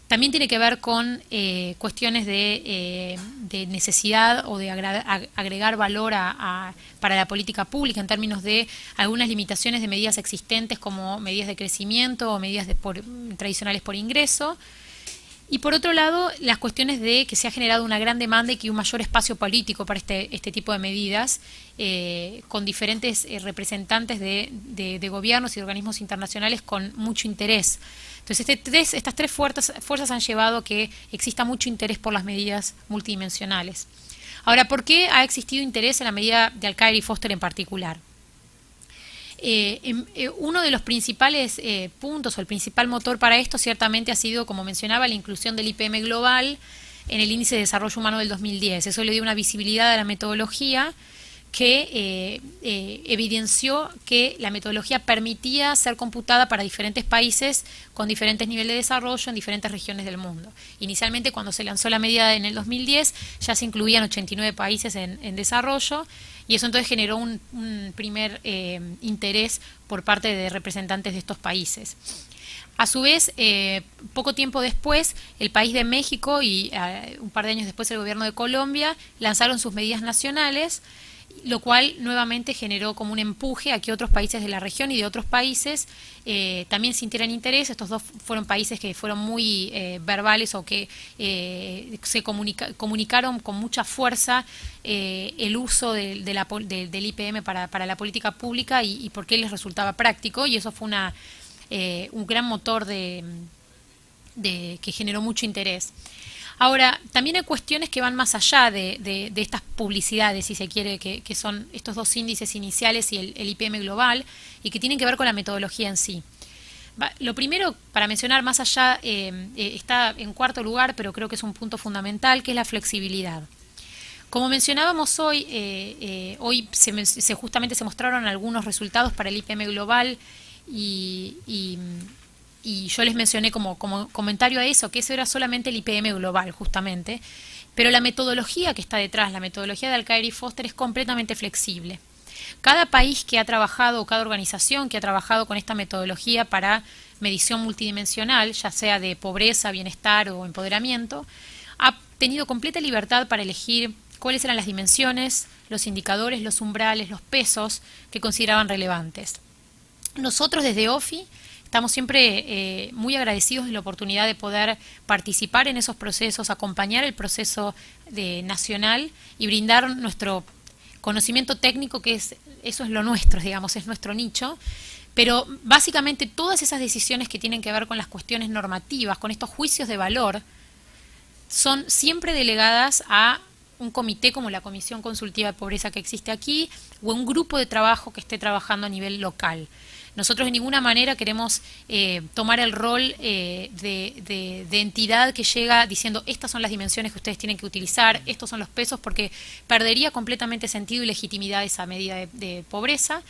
También tiene que ver con cuestiones de necesidad o de agregar valor para la política pública en términos de algunas limitaciones de medidas existentes como medidas de crecimiento o medidas tradicionales por ingreso. Y por otro lado, las cuestiones de que se ha generado una gran demanda y que hay un mayor espacio político para este tipo de medidas, con diferentes representantes de gobiernos y organismos internacionales con mucho interés. Entonces, estas tres fuerzas han llevado a que exista mucho interés por las medidas multidimensionales. Ahora, ¿por qué ha existido interés en la medida de Al-Khairi y Foster en particular? Uno de los principales puntos o el principal motor para esto ciertamente ha sido, como mencionaba, la inclusión del IPM global en el Índice de Desarrollo Humano del 2010. Eso le dio una visibilidad a la metodología que evidenció que la metodología permitía ser computada para diferentes países con diferentes niveles de desarrollo en diferentes regiones del mundo. Inicialmente, cuando se lanzó la medida en el 2010, ya se incluían 89 países en desarrollo, y eso entonces generó un primer interés por parte de representantes de estos países. A su vez, poco tiempo después, el país de México y un par de años después el gobierno de Colombia lanzaron sus medidas nacionales, lo cual nuevamente generó como un empuje a que otros países de la región y de otros países también sintieran interés. Estos dos fueron países que fueron muy verbales o que se comunicaron con mucha fuerza el uso del IPM para la política pública y por qué les resultaba práctico, y eso fue un gran motor que generó mucho interés. Ahora, también hay cuestiones que van más allá de estas publicidades, si se quiere, que son estos dos índices iniciales y el IPM global, y que tienen que ver con la metodología en sí. Lo primero, para mencionar más allá, está en cuarto lugar, pero creo que es un punto fundamental, que es la flexibilidad. Como mencionábamos hoy, justamente se mostraron algunos resultados para el IPM global y yo les mencioné como comentario a eso, que eso era solamente el IPM global, justamente, pero la metodología que está detrás, la metodología de Alcaer y Foster, es completamente flexible. Cada país que ha trabajado, o cada organización que ha trabajado con esta metodología para medición multidimensional, ya sea de pobreza, bienestar o empoderamiento, ha tenido completa libertad para elegir cuáles eran las dimensiones, los indicadores, los umbrales, los pesos que consideraban relevantes. Nosotros desde OFI estamos siempre muy agradecidos de la oportunidad de poder participar en esos procesos, acompañar el proceso nacional y brindar nuestro conocimiento técnico, que eso es lo nuestro, digamos, es nuestro nicho. Pero básicamente todas esas decisiones que tienen que ver con las cuestiones normativas, con estos juicios de valor, son siempre delegadas a un comité como la Comisión Consultiva de Pobreza que existe aquí, o un grupo de trabajo que esté trabajando a nivel local. Nosotros de ninguna manera queremos tomar el rol de entidad que llega diciendo estas son las dimensiones que ustedes tienen que utilizar, estos son los pesos, porque perdería completamente sentido y legitimidad esa medida de pobreza.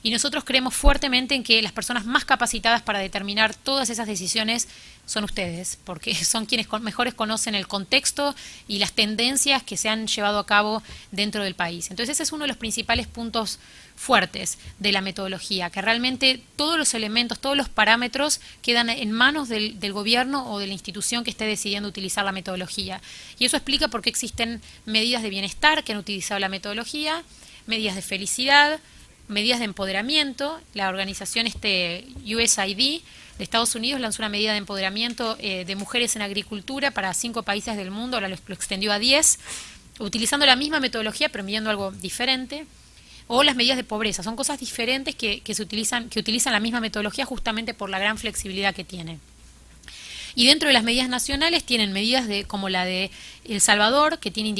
Y nosotros creemos fuertemente en que las personas más capacitadas para determinar todas esas decisiones son ustedes, porque son quienes mejores conocen el contexto y las tendencias que se han llevado a cabo dentro del país. Entonces ese es uno de los principales puntos fuertes de la metodología, que realmente todos los elementos, todos los parámetros quedan en manos del gobierno o de la institución que esté decidiendo utilizar la metodología. Y eso explica por qué existen medidas de bienestar que han utilizado la metodología, medidas de felicidad, medidas de empoderamiento. La organización USAID de Estados Unidos lanzó una medida de empoderamiento de mujeres en agricultura para 5 países del mundo, ahora lo extendió a 10, utilizando la misma metodología pero midiendo algo diferente. O las medidas de pobreza, son cosas diferentes que utilizan la misma metodología justamente por la gran flexibilidad que tiene. Y dentro de las medidas nacionales tienen medidas como la de El Salvador, que tiene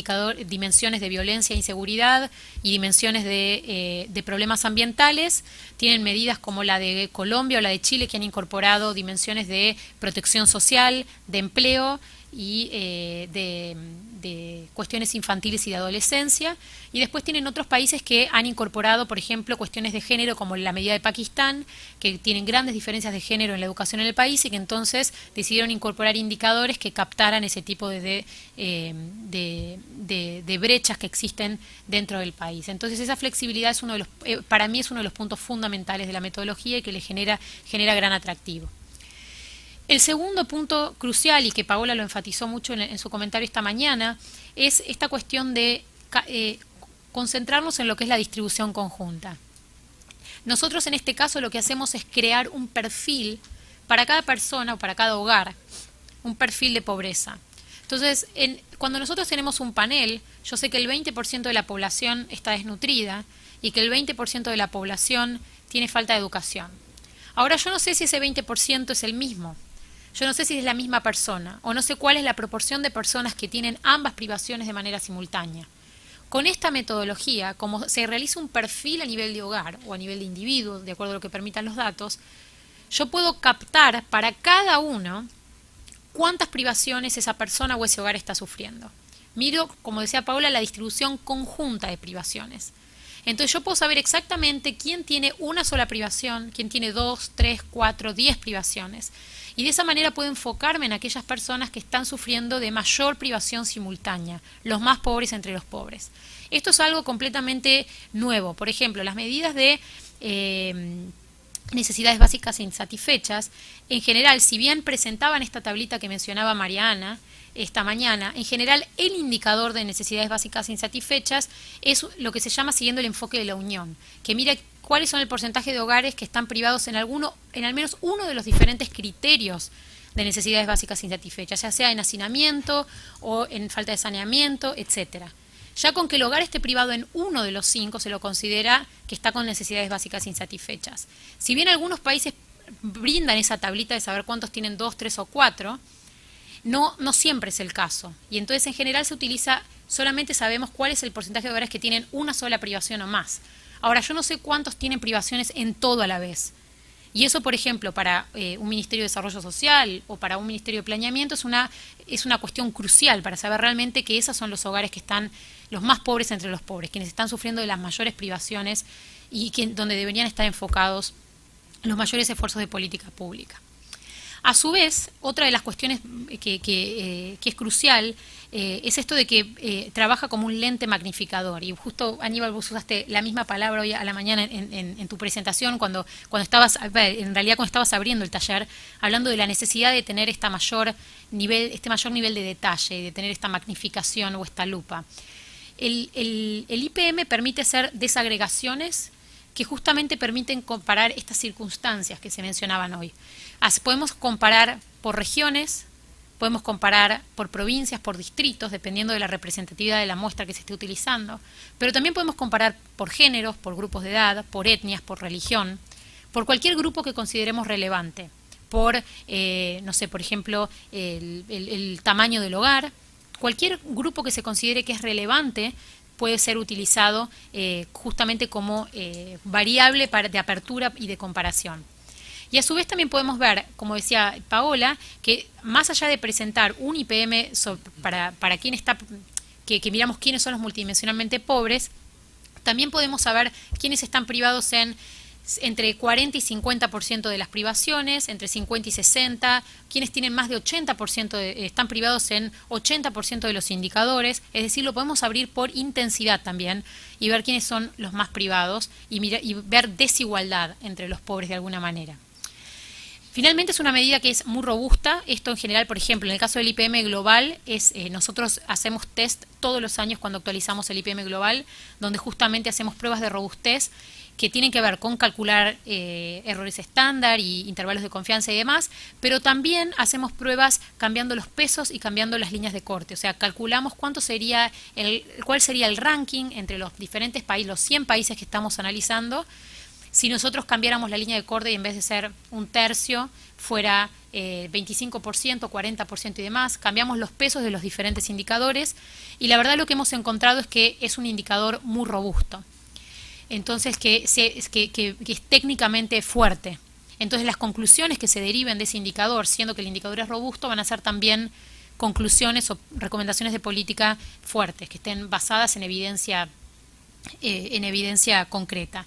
dimensiones de violencia e inseguridad y dimensiones de problemas ambientales. Tienen medidas como la de Colombia o la de Chile, que han incorporado dimensiones de protección social, de empleo y de cuestiones infantiles y de adolescencia. Y después tienen otros países que han incorporado, por ejemplo, cuestiones de género, como la medida de Pakistán, que tienen grandes diferencias de género en la educación en el país y que entonces decidieron incorporar indicadores que captaran ese tipo de brechas que existen dentro del país. Entonces esa flexibilidad es para mí es uno de los puntos fundamentales de la metodología y que le genera gran atractivo. El segundo punto crucial, y que Paola lo enfatizó mucho en su comentario esta mañana, es esta cuestión de concentrarnos en lo que es la distribución conjunta. Nosotros en este caso lo que hacemos es crear un perfil para cada persona o para cada hogar, un perfil de pobreza. Entonces, cuando nosotros tenemos un panel, yo sé que el 20% de la población está desnutrida y que el 20% de la población tiene falta de educación. Ahora, yo no sé si ese 20% es el mismo. Yo no sé si es la misma persona o no sé cuál es la proporción de personas que tienen ambas privaciones de manera simultánea. Con esta metodología, como se realiza un perfil a nivel de hogar o a nivel de individuo, de acuerdo a lo que permitan los datos, yo puedo captar para cada uno cuántas privaciones esa persona o ese hogar está sufriendo. Miro, como decía Paola, la distribución conjunta de privaciones. Entonces yo puedo saber exactamente quién tiene una sola privación, quién tiene 2, 3, 4, 10 privaciones. Y de esa manera puedo enfocarme en aquellas personas que están sufriendo de mayor privación simultánea, los más pobres entre los pobres. Esto es algo completamente nuevo. Por ejemplo, las medidas de necesidades básicas insatisfechas, en general, si bien presentaban esta tablita que mencionaba Mariana esta mañana, en general el indicador de necesidades básicas insatisfechas es lo que se llama siguiendo el enfoque de la unión, que mira cuáles son el porcentaje de hogares que están privados en al menos uno de los diferentes criterios de necesidades básicas insatisfechas, ya sea en hacinamiento o en falta de saneamiento, etcétera. Ya con que el hogar esté privado en uno de los 5 se lo considera que está con necesidades básicas insatisfechas. Si bien algunos países brindan esa tablita de saber cuántos tienen 2, 3 o 4, No siempre es el caso. Y entonces en general se utiliza, solamente sabemos cuál es el porcentaje de hogares que tienen una sola privación o más. Ahora, yo no sé cuántos tienen privaciones en todo a la vez. Y eso, por ejemplo, para un Ministerio de Desarrollo Social o para un Ministerio de Planeamiento es una cuestión crucial para saber realmente que esos son los hogares que están los más pobres entre los pobres, quienes están sufriendo de las mayores privaciones y donde deberían estar enfocados los mayores esfuerzos de política pública. A su vez, otra de las cuestiones que es crucial es esto de que trabaja como un lente magnificador. Y justo, Aníbal, vos usaste la misma palabra hoy a la mañana en tu presentación, cuando estabas abriendo el taller, hablando de la necesidad de tener este mayor nivel de detalle, de tener esta magnificación o esta lupa. El IPM permite hacer desagregaciones que justamente permiten comparar estas circunstancias que se mencionaban hoy. Podemos comparar por regiones, podemos comparar por provincias, por distritos, dependiendo de la representatividad de la muestra que se esté utilizando, pero también podemos comparar por géneros, por grupos de edad, por etnias, por religión, por cualquier grupo que consideremos relevante, por, no sé, por ejemplo, el tamaño del hogar. Cualquier grupo que se considere que es relevante puede ser utilizado justamente como variable de apertura y de comparación. Y a su vez también podemos ver, como decía Paola, que más allá de presentar un IPM para quien está, que miramos quiénes son los multidimensionalmente pobres, también podemos saber quiénes están privados entre 40 y 50% de las privaciones, entre 50 y 60, quienes tienen más de 80% están privados en 80% de los indicadores, es decir, lo podemos abrir por intensidad también y ver quiénes son los más privados y ver desigualdad entre los pobres de alguna manera. Finalmente es una medida que es muy robusta. Esto en general, por ejemplo, en el caso del IPM global, nosotros hacemos test todos los años cuando actualizamos el IPM global, donde justamente hacemos pruebas de robustez que tienen que ver con calcular errores estándar y intervalos de confianza y demás, pero también hacemos pruebas cambiando los pesos y cambiando las líneas de corte. O sea, calculamos cuál sería el ranking entre los diferentes países, los 100 países que estamos analizando. Si nosotros cambiáramos la línea de corte y en vez de ser un tercio fuera 25%, 40% y demás, cambiamos los pesos de los diferentes indicadores y la verdad lo que hemos encontrado es que es un indicador muy robusto. Entonces que es técnicamente fuerte. Entonces las conclusiones que se deriven de ese indicador, siendo que el indicador es robusto, van a ser también conclusiones o recomendaciones de política fuertes, que estén basadas en evidencia concreta.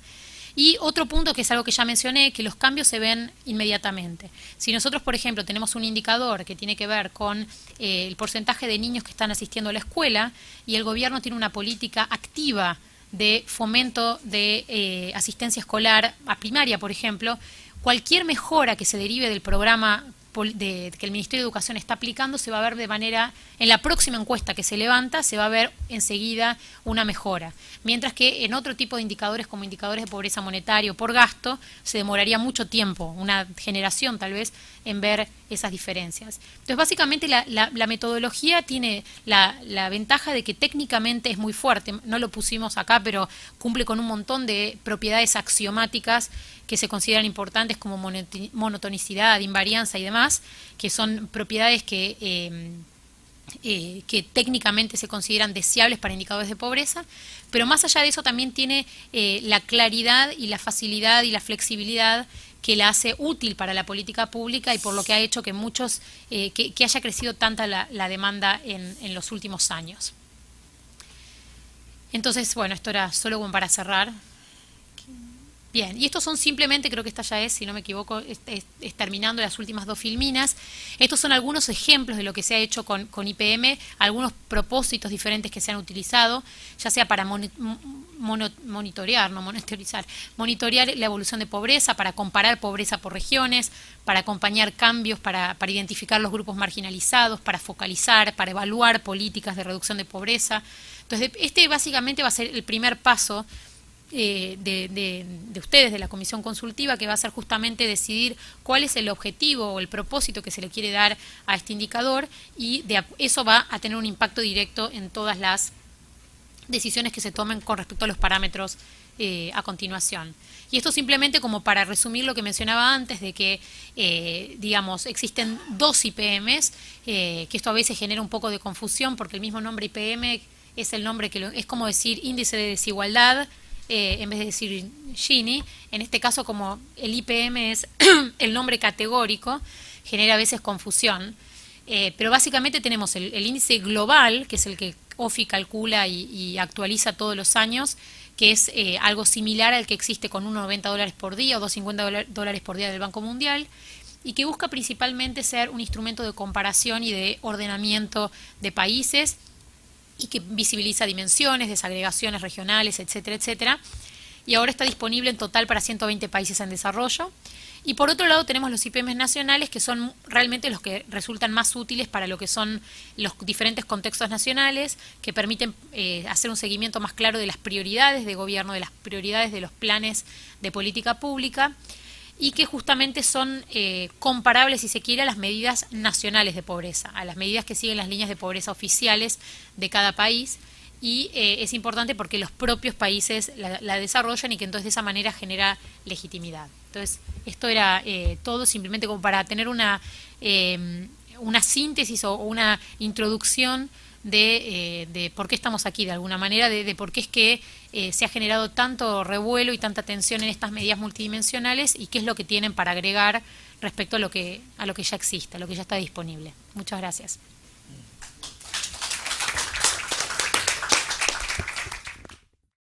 Y otro punto que es algo que ya mencioné, que los cambios se ven inmediatamente. Si nosotros, por ejemplo, tenemos un indicador que tiene que ver con el porcentaje de niños que están asistiendo a la escuela y el gobierno tiene una política activa de fomento de asistencia escolar a primaria, por ejemplo, cualquier mejora que se derive del programa que el Ministerio de Educación está aplicando se va a ver de manera, en la próxima encuesta que se levanta, se va a ver enseguida una mejora. Mientras que en otro tipo de indicadores, como indicadores de pobreza monetaria o por gasto, se demoraría mucho tiempo, una generación tal vez, en ver esas diferencias. Entonces, básicamente la metodología tiene la ventaja de que técnicamente es muy fuerte. No lo pusimos acá, pero cumple con un montón de propiedades axiomáticas que se consideran importantes como monotonicidad, invarianza y demás, que son propiedades que técnicamente se consideran deseables para indicadores de pobreza, pero más allá de eso también tiene la claridad y la facilidad y la flexibilidad que la hace útil para la política pública y por lo que ha hecho que que haya crecido tanta la demanda en los últimos años. Entonces, bueno, esto era solo como para cerrar. Bien, y estos son simplemente, creo que esta ya es, si no me equivoco, es terminando las últimas dos filminas. Estos son algunos ejemplos de lo que se ha hecho con IPM, algunos propósitos diferentes que se han utilizado, ya sea para monitorear la evolución de pobreza, para comparar pobreza por regiones, para acompañar cambios, para identificar los grupos marginalizados, para focalizar, para evaluar políticas de reducción de pobreza. Entonces, este básicamente va a ser el primer paso de ustedes, de la comisión consultiva, que va a ser justamente decidir cuál es el objetivo o el propósito que se le quiere dar a este indicador y eso va a tener un impacto directo en todas las decisiones que se tomen con respecto a los parámetros a continuación. Y esto simplemente como para resumir lo que mencionaba antes de que, digamos, existen dos IPMs, que esto a veces genera un poco de confusión porque el mismo nombre IPM es el nombre es como decir índice de desigualdad, en vez de decir Gini. En este caso, como el IPM es el nombre categórico, genera a veces confusión. Pero básicamente tenemos el índice global, que es el que OFI calcula y actualiza todos los años, que es algo similar al que existe con $1,90 por día o $2,50 por día del Banco Mundial, y que busca principalmente ser un instrumento de comparación y de ordenamiento de países, y que visibiliza dimensiones, desagregaciones regionales, etcétera, etcétera. Y ahora está disponible en total para 120 países en desarrollo. Y por otro lado tenemos los IPMs nacionales, que son realmente los que resultan más útiles para lo que son los diferentes contextos nacionales, que permiten hacer un seguimiento más claro de las prioridades de gobierno, de las prioridades de los planes de política pública, y que justamente son comparables, si se quiere, a las medidas nacionales de pobreza, a las medidas que siguen las líneas de pobreza oficiales de cada país. Y es importante porque los propios países la desarrollan, y que entonces de esa manera genera legitimidad. Entonces, esto era todo simplemente como para tener una síntesis o una introducción de por qué estamos aquí, de alguna manera, de por qué es que se ha generado tanto revuelo y tanta tensión en estas medidas multidimensionales, y qué es lo que tienen para agregar respecto a lo que ya existe, a lo que ya está disponible. Muchas gracias.